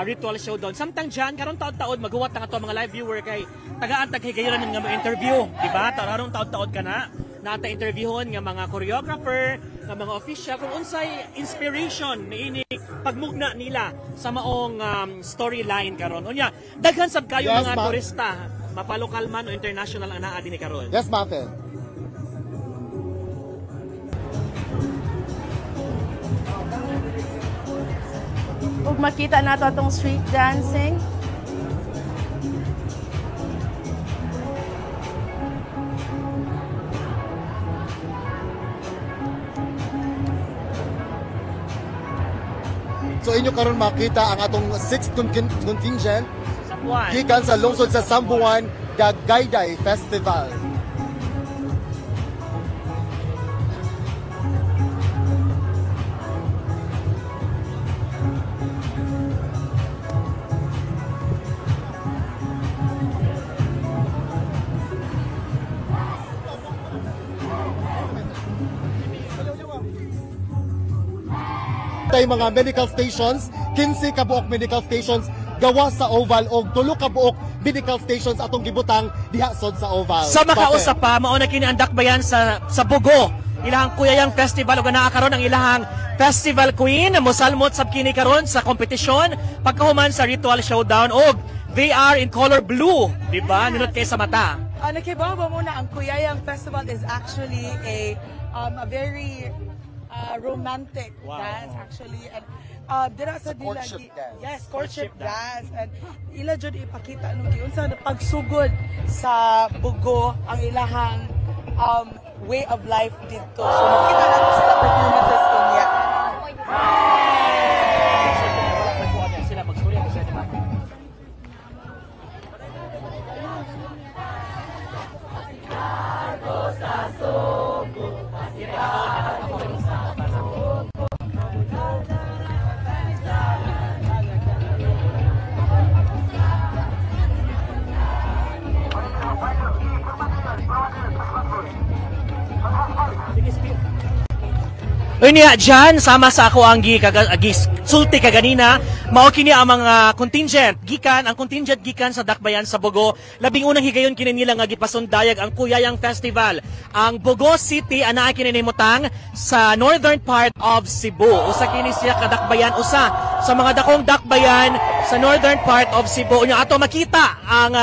ritual showdown. Samtang dyan, karong taon-taon, maguwat na ito mga live viewer kay tagaan taghigayon nga mga interview. Diba? Karong taon-taon ka na. Nata interviewon nga mga choreographer, nga mga official, kung unsay inspiration ni ini pagmugna nila sa maong storyline karon. Unya, daghan sab kayo mga turista, mapalokal man o international ang naa dinhi karon. Yes, Muffin. Ug makita nato atong street dancing. So inyo karon makita ang atong 6th contingent gikan sa lungsod sa Sambuan Gagayday Festival. Tay mga medical stations, 15 kabuok medical stations gawa sa Oval o 3 kabuok medical stations atong gibutang diha sod sa Oval. Sa makausap pa, mao na kini ang dakbayan sa Bugo. Ilahang Kuyayang Festival ug naa karon ang ilahang Festival Queen mosalmot sab kini karon sa kompetisyon pagkahuman sa ritual showdown og they are in color blue, di ba? Nindot kay sa mata. Nakibaw ba muna ang Kuyayang Festival is actually a very romantic dance actually, and dira sa courtship dance. Yes, courtship dance, and ila jud ipakita nung giunsa na pagsugod sa Bugo ang ilahang way of life dito. So makita nato sila performances niya. Sila magsurya kasi di ba? Unya dyan, sama sa ako ang sulti kaganina, mao kini ang mga contingent gikan sa dakbayan sa Bugo. Labing unang higayon kini nila nga gipasundayag ang Kuyayang Festival. Ang Bugo City ana kini nimutang sa northern part of Cebu. Usa kini siya kadakbayan, usa sa mga dakong dakbayan sa northern part of Cebu. Unya ato makita ang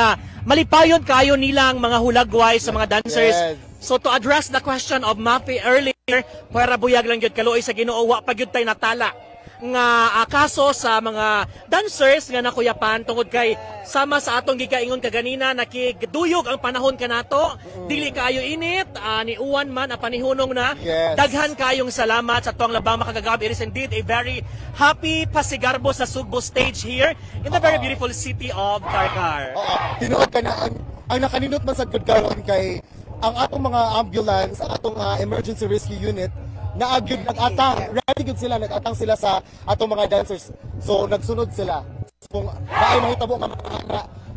malipayon kayo nilang mga hulagway sa mga dancers. Yes. So to address the question of Mafi earlier, para buyag lang gyud kaluoy sa Ginoo, wa pa gyud tay natala nga kaso sa mga dancers nga nakuyapan tungod kay sama sa atong gikaingon kaganina nakigduyog ang panahon kanato, dili kayo init, ni uwan man ang panihunong na. Yes. Daghan kayong salamat sa tuwang labang makagagab. It is indeed a very happy pasigarbo sa Sugbo stage here in the very beautiful city of Karkar. Tinuod ka na ang nakaninot man sa good karon kay ang atong mga ambulance, ang atong emergency rescue unit, nag-atang, ready good sila, nag-atang sila sa atong mga dancers. So, nagsunod sila. Kung maay mahitabo nga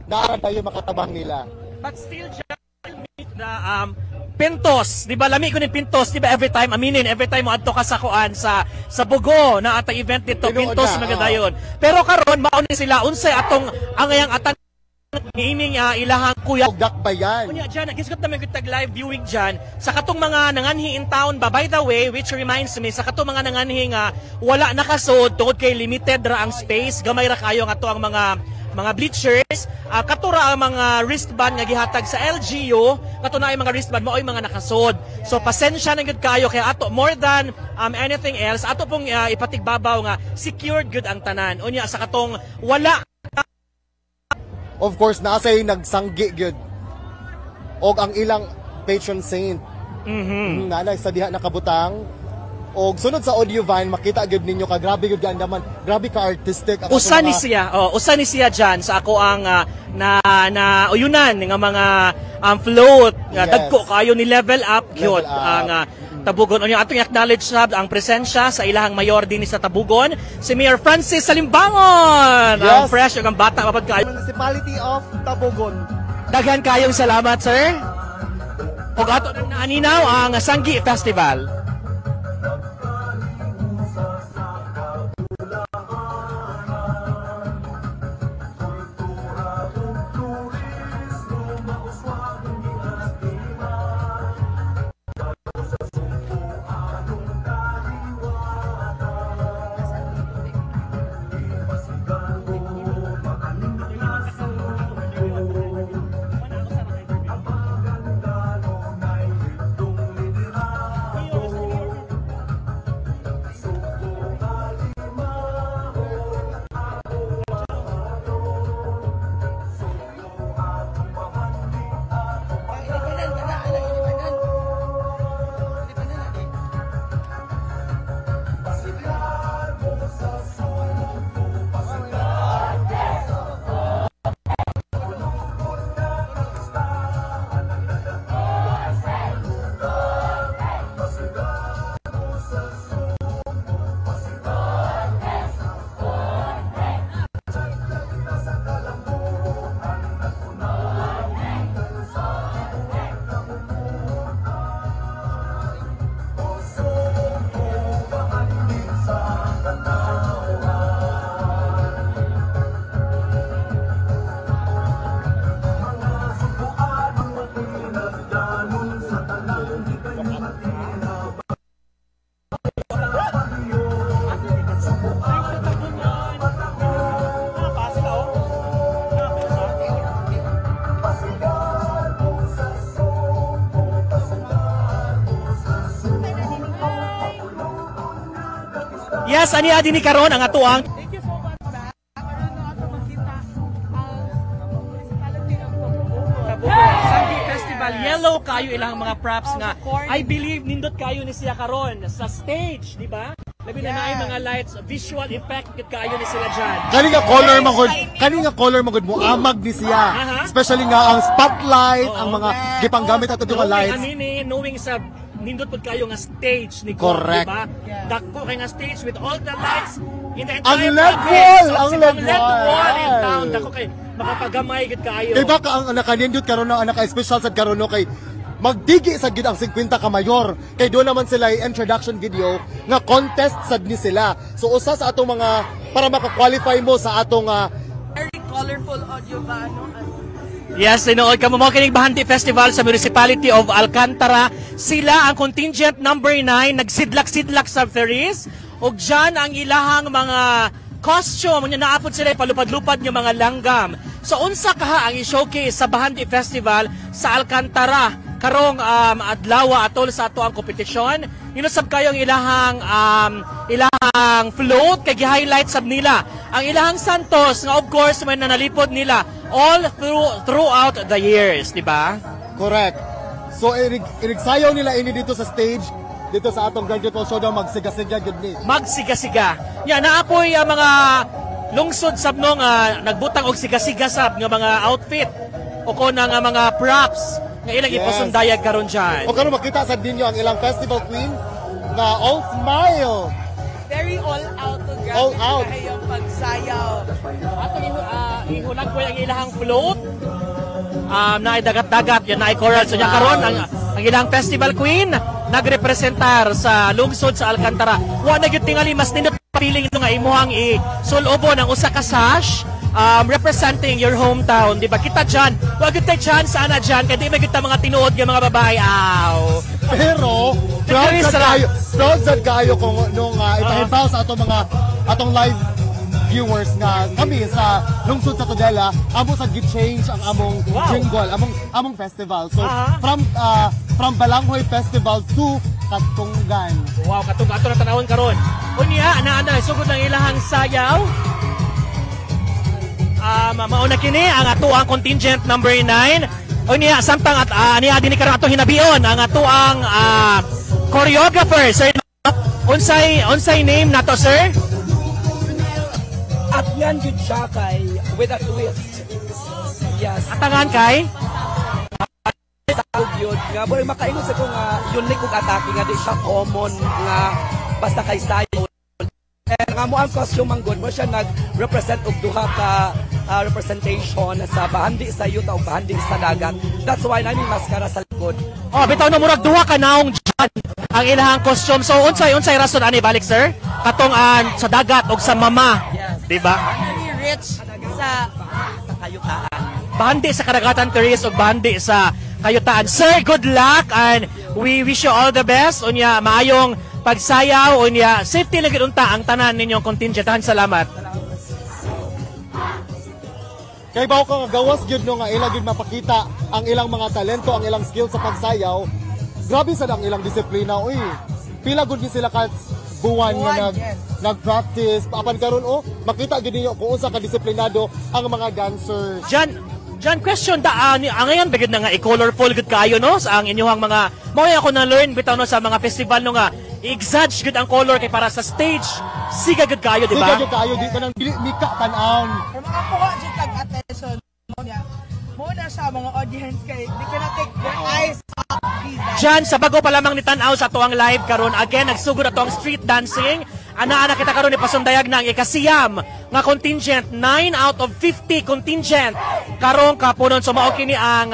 naarad tayo makatabang nila. But still, meet the Pintos, di ba? Lami ko ni Pintos, di ba? Every time mo adto ka sa kuan sa Bugo na ata event dito, Pintos magadayon. Pero karon mauni sila unsay atong angayang atang ining ilahang kuya dakbayan. Unya dyan, gisgot namin kitag live viewing dyan sa katong mga nanganhi in town ba. By the way, which reminds me, sa katong mga nanganhi nga wala nakasod tungod kay limited ra ang space, gamay ra kayo nga to ang mga bleachers, katura ang mga wristband nga gihatag sa LGU, kato na ay mga wristband mo ay mga nakasod. So pasensya na gud kayo kay ato more than anything else, ato pong ipatigbabaw nga secured good ang tanan. Unya sa katong wala. Of course, naasay nagsanggi gyud. Og ang ilang patron saint. Nanay sa diha nakabutang. Og sunod sa audio van, makita gyud ninyo ka grabe gyud gandaman. Grabe ka artistic. Usa ni siya dyan sa ako ang na uyunan nga mga float. Yes. Dagko kayo ni level up gyud ang Tabugon. Unya atong acknowledge ang presensya sa ilahang mayor din sa Tabugon, si Mayor Francis Salimbangon. Yes. Ang fresh ug ang bata mapad kayo. Municipality of Tabugon. Daghan kayong salamat, sir. Ug ato nang naaninaw ang Sanggi Festival. Yes, ani adi ni karon ang atuang Thank you so much, ba? Karoon na ato makita ang municipality of Tambogo. Sandy Festival. Yellow kayo ilang mga props nga. corny. I believe nindot kayo ni siya karon sa stage, di ba? Labi na naay mga lights, visual effect kit kayo ni sila dyan. Kani nga color magud mo amag ni siya. Aha. Especially nga ang spotlight, ang mga gipanggamit ato nga lights. Knowing sa nindot pud kayo nga stage ni Cor, Correct. di ba? Dako kay nga stage with all the lights in the Ang entire LED province. wall, So, ang si LED LED wall in wall. town. Dako kay makapagamay gid kayo. Kay baka ang nakanindot karon na naka-special sad karon no kay magdigi sa gid ang 50 ka mayor. Kay doon naman sila yung introduction video nga contest sad ni sila. So usa sa atong mga para maka-qualify mo sa atong Very colorful audio ba? Ano? Yes, tinuod ka mo kining Bahandi Festival sa Municipality of Alcantara. Sila ang contingent number 9 nagsidlak-sidlak sa ferries ug dyan ang ilahang mga costume nya naapod sila palupad-lupad nga mga langgam. So unsa kaha ang i-showcase sa Bahandi Festival sa Alcantara karong adlaw atol sa ato ang kompetisyon. Inusab kayo ang ilahang float kay gi-highlight sab nila ang ilahang Santos nga of course may nanalipod nila all throughout the years, di ba? correct. So irigsayaw nila ini dito sa stage dito sa atong Grand Ritual Showdown magsiga-siga gid ni. Magsiga-siga. Yan naapoy mga lungsod sab no nga nagbutang og siga-siga sab nga mga outfit o nga mga props nga ilang Yes. ipasundayag karon dyan. O karon makita sa dinyo ang ilang festival queen na all smile. Very all out to grabe All out. yung pagsayaw. Ato ihulag ko ang ilahang float. Na dagat-dagat yan na coral. So yan karon ang ilang festival queen nagrepresentar sa lungsod sa Alcantara. Wa na gyud tingali mas nindot feeling nga imuhang i-sulobo ng usa ka sash representing your hometown, di ba? Kita dyan, wag yun tayo chance ana dyan, kaya di ba kita mga tinuod ng mga babae, aw. Pero proud sad kayo kung nung ipahibaw sa atong live viewers nga kami sa lungsod sa Tudela amo sad gi-change ang among Wow. jingle, among festival. So Aha. from Balanghoy Festival to Katunggan. Wow, katong-ato na tanawon karon. Unya, ana sugod ng ilahang sayaw. Mauna kini ang ato ang contingent number 9. Unya, samtang niya din karon ato hinabion ang ato ang choreographer. Sir, unsay name nato, sir? At yan yun siya kay with a twist. Yes. Atangan kay Tawag yun. Nga, boy, makaingon sa ko nga unique kong atake nga di siya common nga basta kay sayo. Nga mo ang costume ang good mo siya nag-represent og duha ka representation sa bahandi sa yuta o bahandi sa dagat. That's why namin maskara sa likod. Oh, bitaw na murag duha ka naong dyan ang ilahang costume. So unsay rason ani balik, sir? Katong sa dagat og sa mama. Yes. Di ba? Very rich sa Kayutaan. Bahandi sa kadagatan tourist o bahandi sa kayutaan. Sir, good luck and we wish you all the best. Unya, maayong pagsayaw. Unya, safety lang unta ang tanan ninyong contingent. Salamat. Kay bawo ka nga gawas gyud no nga ila gyud mapakita ang ilang mga talento, ang ilang skills sa pagsayaw. Grabe sad ang ilang disiplina. Uy, pila gud ni sila ka buwan nga nag-practice. Apan karon makita gyud ninyo kung unsa ka disiplinado ang mga dancers. Jan, question ngayon bigid na nga i-colorful gud kayo no sa ang inyong mga mao ako na learn bitaw no sa mga festival no nga i-exage gud ang color kay para sa stage siga gud kayo di ba? Siga gyud kayo di ka nang dili mika tan-aon. Pero mga kuha dyan tag-attention mo niya. Muna siya mga audience kay di ka na take your eyes off Pida. Jan, sa bago pa lamang ni tan-aw sa tuang live karon again nagsugod ato ang street dancing. Ana kita karon ni pasundayag na ang ikasiyam nga contingent 9 out of 50 contingent karong kapunon so mao kini ang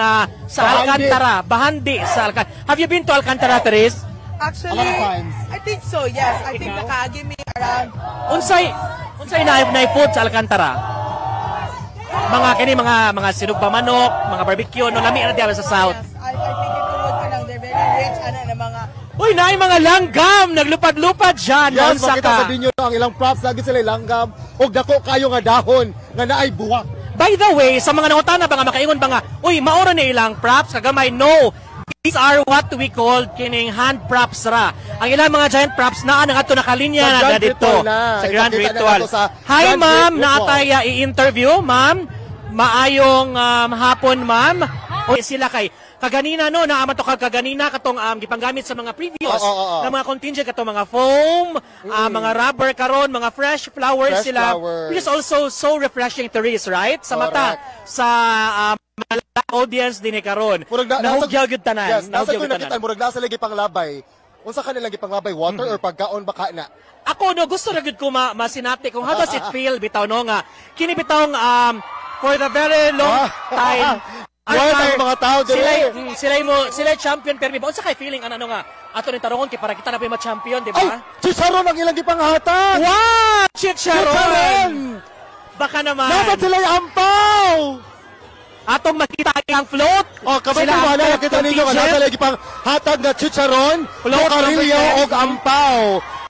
sa Alcantara, Bahandi sa Alcantara. Have you been to Alcantara, Teres? Actually, A lot of times. I think so, yes. I think Ikaw? nakaagi me around Unsay na food sa Alcantara? Mga sinug pa manok, mga barbecue no lami na diya sa south. yes, I think ito would ka lang. They're very rich na mga Uy, naay mga langgam naglupad-lupad diyan. Yes, Unsa makita sa ka? dinyo ang ilang props lagi sila langgam og dako kayo nga dahon nga naay buwak. By the way, sa mga nangutana ba nga makaingon ba nga, uy, maoro na ilang props kagamay no. These are what we call kining hand props ra. Ang ilang mga giant props naa nga ato nakalinya Sa na Grand dito Ritual na. sa Grand Ipakita na Ritual. nato sa Hi Grand ma'am, Ritual. naatay i-interview ma'am. Maayong hapon ma'am. O sila kay kaganina no naa man to kaganina katong gipanggamit sa mga previous na mga contingent katong mga foam, mga rubber karon, mga fresh flowers Fresh sila. flowers. Which is also so refreshing to read, right? Sa mata sa audience din karon. Nahugyaw gyud tanan. Yes, nasa Nahugyaw ko gyud tanan. nakita murag nasa lagi panglabay. Unsa kanila gipanglabay, water or pagkaon baka na? Ako no gusto ra gyud ko masinati kung how does it feel bitaw no nga kini bitawng for the very long time. Wala tayong mga tao dire. Sila champion permi ba unsa kay feeling ano nga ato ni tarongon kay para kita na pa champion di Ay, ba? Chicharon ang ilang gipanghatag. Wow! Chicharon! Chicharon! Baka naman. Nasa sila yung ampaw. Atong makita ang float. Oh, kapag wala nakita ninyo nga nasa lagi pang hatag na chicharon, Float karilyo number 10. og ampaw.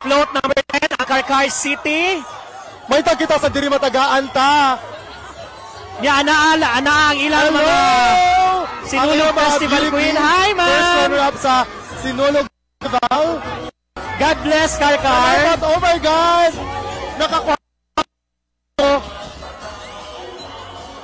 Float number 10, Akarkar City. May tag kita sa diri matagaan ta. Ya ana ang ilang mga Sinulog Festival Queen. Hi, ma'am! First runner-up sa Sinulog Festival. God bless, Karkar. Oh my God! Nakakuha.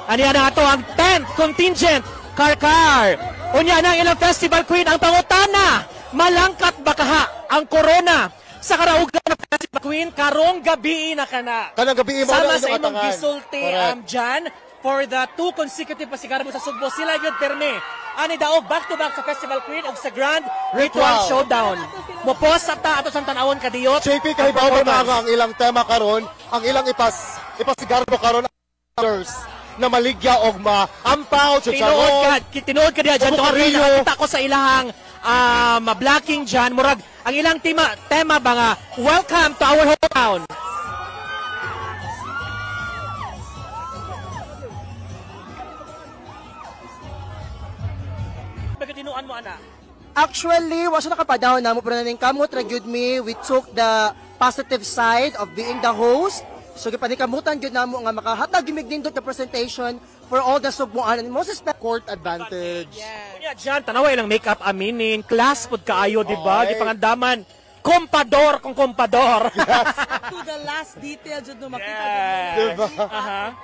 Ano yan ato ang 10th contingent, Karkar. Unya na ang ilang Festival Queen, ang pangutana. Malangkat bakaha ang corona sa karaugan ng Festival Queen, karong gabi na kana. Kanang gabi mo sama na sa imong atangan. gisulti dyan, for the 2 consecutive pasigarbo sa Sugbo, sila yun perme. Ani daog back-to-back sa Festival Queen o sa Grand Ritual Showdown. Mopos sa ato sa tanawon kadiyot. JP, kahit ba ang ilang tema karon, ang ilang ipasigarbo karon na maligya og maampaw, chicharon. Tinuod ka diya dyan. Nakita ko sa ilahang blocking dyan. Murag, ang ilang tema ba nga, welcome to our hometown. Bagatinuan mo, ana? Actually, wala siya nakapadahon na mo, pero naning kamot ra gyud me, we took the positive side of being the host. So gipanikamutan gyud namo nga makahatag gimig nindot the presentation for all the Sugboan and most especially Court advantage. Kunya dyan, tanawa ilang makeup aminin, class pod kaayo, di ba? Di pangandaman. Kompador kung kompador. To the last detail, jud no makita Diba?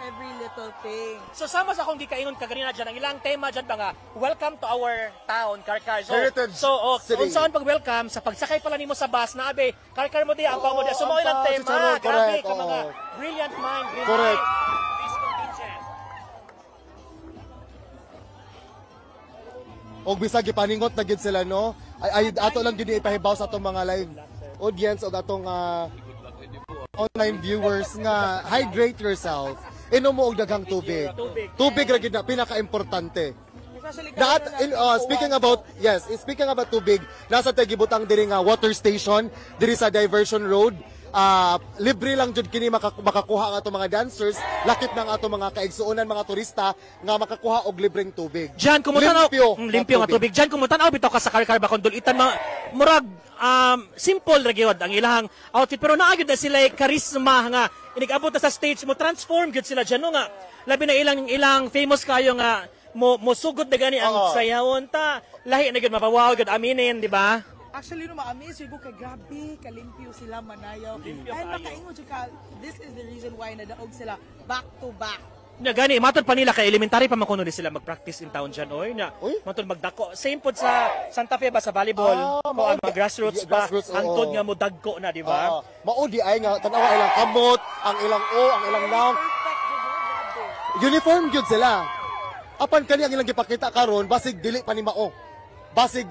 every little thing. So sama sa akong gikaingon kaganina dyan, ang ilang tema dyan ba nga, welcome to our town, Karkar. Heritage kung City. saan pag-welcome, sa pagsakay pala nimo sa bus na abe, Karkar mo diya, ampaw mo diya. So mo ilang ampaw, tema, chicharon, grabe correct, ka mga oo. brilliant mind, Correct. this contingent. Og bisag gipaningot na gid sila no. Ay ato lang gid ipahibaw sa atong mga live audience og atong online viewers nga hydrate yourself. Inom mo og daghang tubig. Tubig ra gid na pinaka-importante. Speaking about tubig, nasa tay gibutang diri nga water station diri sa Diversion Road. Libre lang jud kini makakuha ang ato mga dancers, lakip ng ato mga kaigsuonan mga turista nga makakuha og libreng tubig. Diyan kumutanaw, limpyo nga tubig. tubig. Diyan kumutanaw bitaw ka sa Karkar ba kung dulitan murag simple ra gyud ang ilahang outfit pero naa gyud na sila charisma nga inigabot na sa stage mo transform gyud sila diyan no nga. Labi na ilang famous kayo nga mo sugod na gani ang sayawon ta. Lahi na gyud mapawaw gyud aminin, di ba? Actually, no, ma-amaze yung kay grabe, kalimpyo sila, manayaw. And makaingon yung ka, this is the reason why nadaog sila back to back. Nya gani matod pa nila kay elementary pa makuno sila mag-practice in town diyan oy nya. Matod magdako. Same pod sa Santa Fe ba sa volleyball o ang mga grassroots pa hangtod nga mo dagko na, di ba? Maudi ay nga tanawa ilang kamot, ang ilang ang ilang naong. Uniform gyud sila. Apan kani ang ilang gipakita karon basig dili pa ni mao. Basig,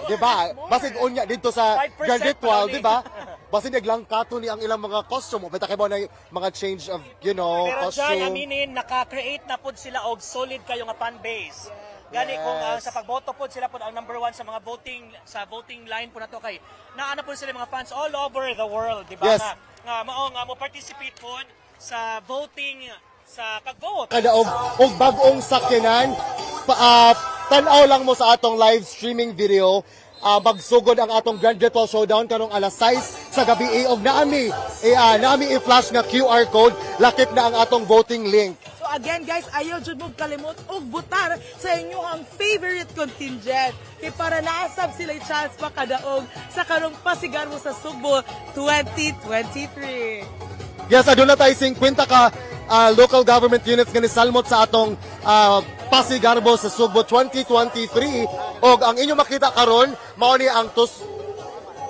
di ba? Basig unya dito sa 5% Grand Ritual, pa di ba? Basig naglangkato ni ang ilang mga costume. Kita kay ba na mga change of, Pero dyan, costume. aminin, naka-create na pod sila og solid kayo nga fan base. Gani kung sa pagboto pod sila pod ang number 1 sa mga voting line po na to kay naana po sila mga fans all over the world, di ba? Yes. Nga mo participate pod sa voting sa pag-vote. Kada og bagong sakyanan, tanaw lang mo sa atong live streaming video. Magsugod ang atong Grand Ritual Showdown karong alas 6 sa gabi og naami i-flash nga QR code lakip na ang atong voting link. So again guys, ayaw jud mo kalimot og butar sa inyong favorite contingent. Kay para naasab sila chance makadaog sa karong Pasigar mo sa Sugbo 2023. Yes, aduna tayo 50 ka local government units nga nisalmot sa atong Pasigarbo sa Sugbo 2023 og ang inyo makita karon mao ni ang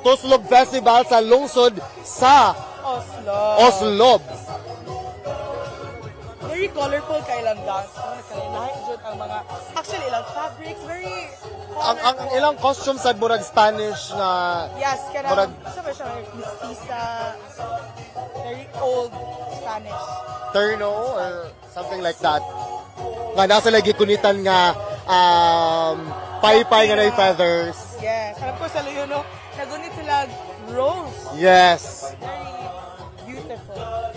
Tuslog Festival sa lungsod sa Oslob. Very colorful kay ilang dance. Lahat jud ang mga actually ilang fabrics very ang ilang costume sa murag Spanish na yes, kaya murag sa siya mestiza, very old Spanish. terno or something like that. Nga nasa lagi kunitan nga paypay nga na feathers. Yes, and of course, alam yun, no, nagunit sila rose. Yes. Very beautiful.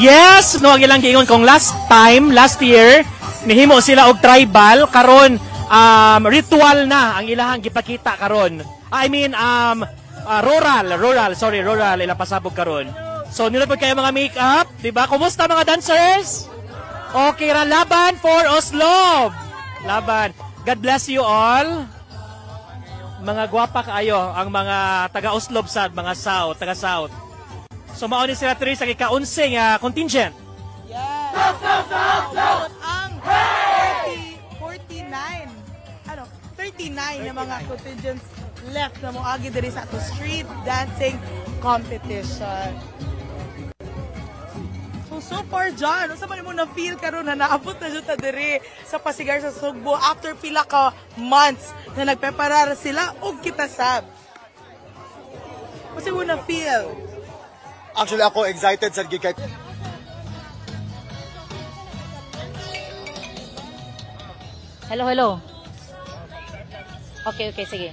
Yes, no ang ilang giingon kung last year nihimo sila og tribal karon ritual na ang ilahang gipakita karon. I mean rural ilang pasabog karon. So nilapod kayo mga make-up, di ba? Kumusta mga dancers? Okay ra laban for Oslob. Laban. God bless you all. Mga gwapa kaayo ang mga taga Oslob sad, mga South, taga South. So mauni sila tri sa ika-11 contingent. Yes. Ang 39 na mga contingents left na mo agi diri sa ato street dancing competition. So far, John, ano sa man mo na-feel karon na naabot na dyan ta diri sa Pasigar sa Sugbo after pila ka months na nagpreparar sila og kita sab. Kasi mo na-feel? Actually ako excited sa gigay. Hello. Okay, sige.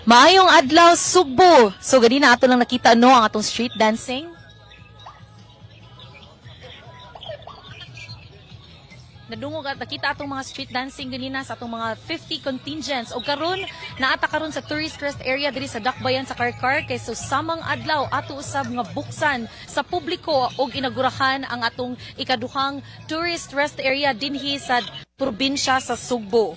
Maayong adlaw Sugbo. So ganina ato lang nakita ang atong street dancing. Nadungog at nakita atong mga street dancing ganina sa atong mga 50 contingents. O karon naata karon sa tourist rest area diri sa Dakbayan sa Karkar kay so samang adlaw ato usab nga buksan sa publiko og inagurahan ang atong ikaduhang tourist rest area dinhi sa probinsya sa Sugbo.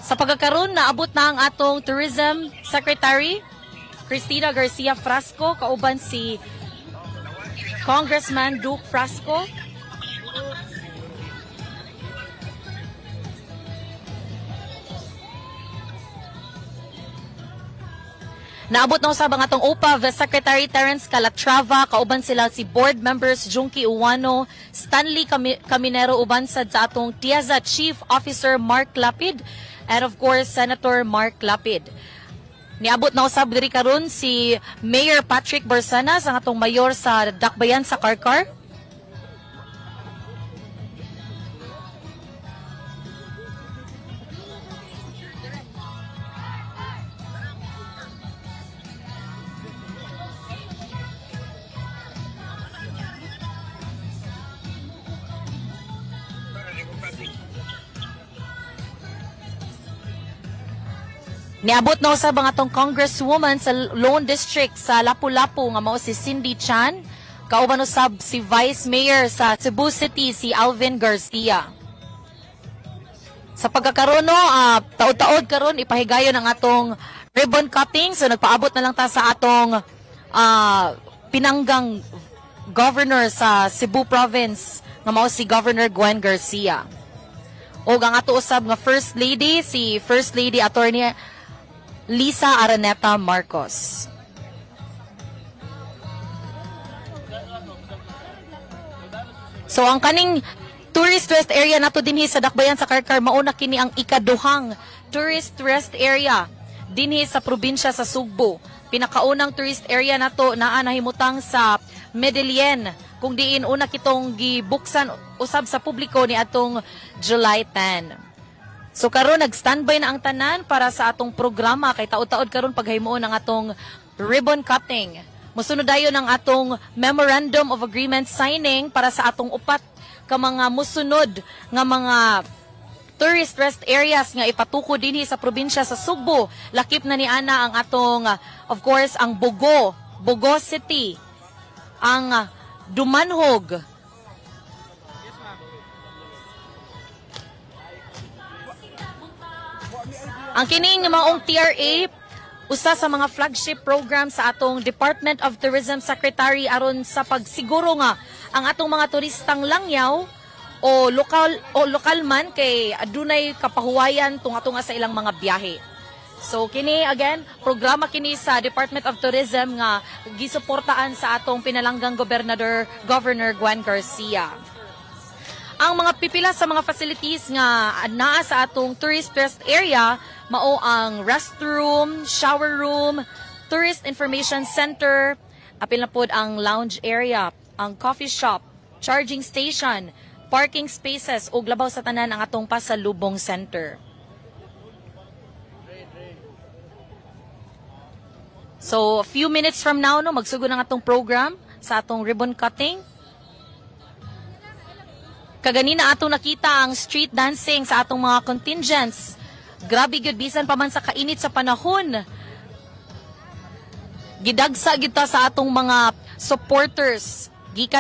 Sa pagkakaroon, naabot na ang atong Tourism Secretary, Cristina Garcia Frasco, kauban si Congressman Duke Frasco. Naabot na usab ang atong OPAV Secretary Terence Calatrava, kauban sila si board members Junkie Uwano, Stanley Caminero, uban sa atong TIAZA Chief Officer Mark Lapid, and of course, Senator Mark Lapid. Niabot na usab diri karon si Mayor Patrick Barsanas, ang atong mayor sa Dakbayan sa Karkar. Niabot na usab ang atong congresswoman sa Lone District sa Lapu-Lapu nga mao si Cindy Chan, Kauban usab si Vice Mayor sa Cebu City, si Alvin Garcia. Sa pagkakaroon, taod-taod karon ipahigayon ang atong ribbon cutting. So nagpaabot na lang ta sa atong pinanggang governor sa Cebu Province nga mao si Governor Gwen Garcia. O ang ato usab nga First Lady, si First Lady Attorney Lisa Araneta Marcos. So ang kaning tourist rest area nato dinhi sa Dakbayan sa Karkar mauna kini ang ikaduhang tourist rest area dinhi sa probinsya sa Sugbo. Pinakaunang tourist area nato naa nahimutang sa Medellin kung diin una kitong gibuksan usab sa publiko ni atong July 10. So karon nag-standby na ang tanan para sa atong programa kay taod-taod karon paghimuon ang atong ribbon cutting. Musunod dayon ang atong Memorandum of Agreement signing para sa atong upat ka mga musunod nga mga tourist rest areas nga ipatuko dinhi sa probinsya sa Sugbo. Lakip na ni ana ang atong of course ang Bogo City, ang Dumanhog, ang kining maong TRA usa sa mga flagship program sa atong Department of Tourism Secretary aron sa pagsiguro nga ang atong mga turistang langyaw o lokal man kay adunay kapahuwayan tung atong sa ilang mga biyahe. So kini again programa kini sa Department of Tourism nga gisuportaan sa atong pinalanggang Governor Gwen Garcia. Ang mga pipila sa mga facilities nga naa sa atong tourist rest area mao ang restroom, shower room, tourist information center, apil na pod ang lounge area, ang coffee shop, charging station, parking spaces ug labaw sa tanan ang atong pasalubong center. So a few minutes from now magsugod ang atong program sa atong ribbon cutting. Kaganina atong nakita ang street dancing sa atong mga contingents. Grabe gyud bisan pa man sa kainit sa panahon. Gidagsa gyud ta sa atong mga supporters gikan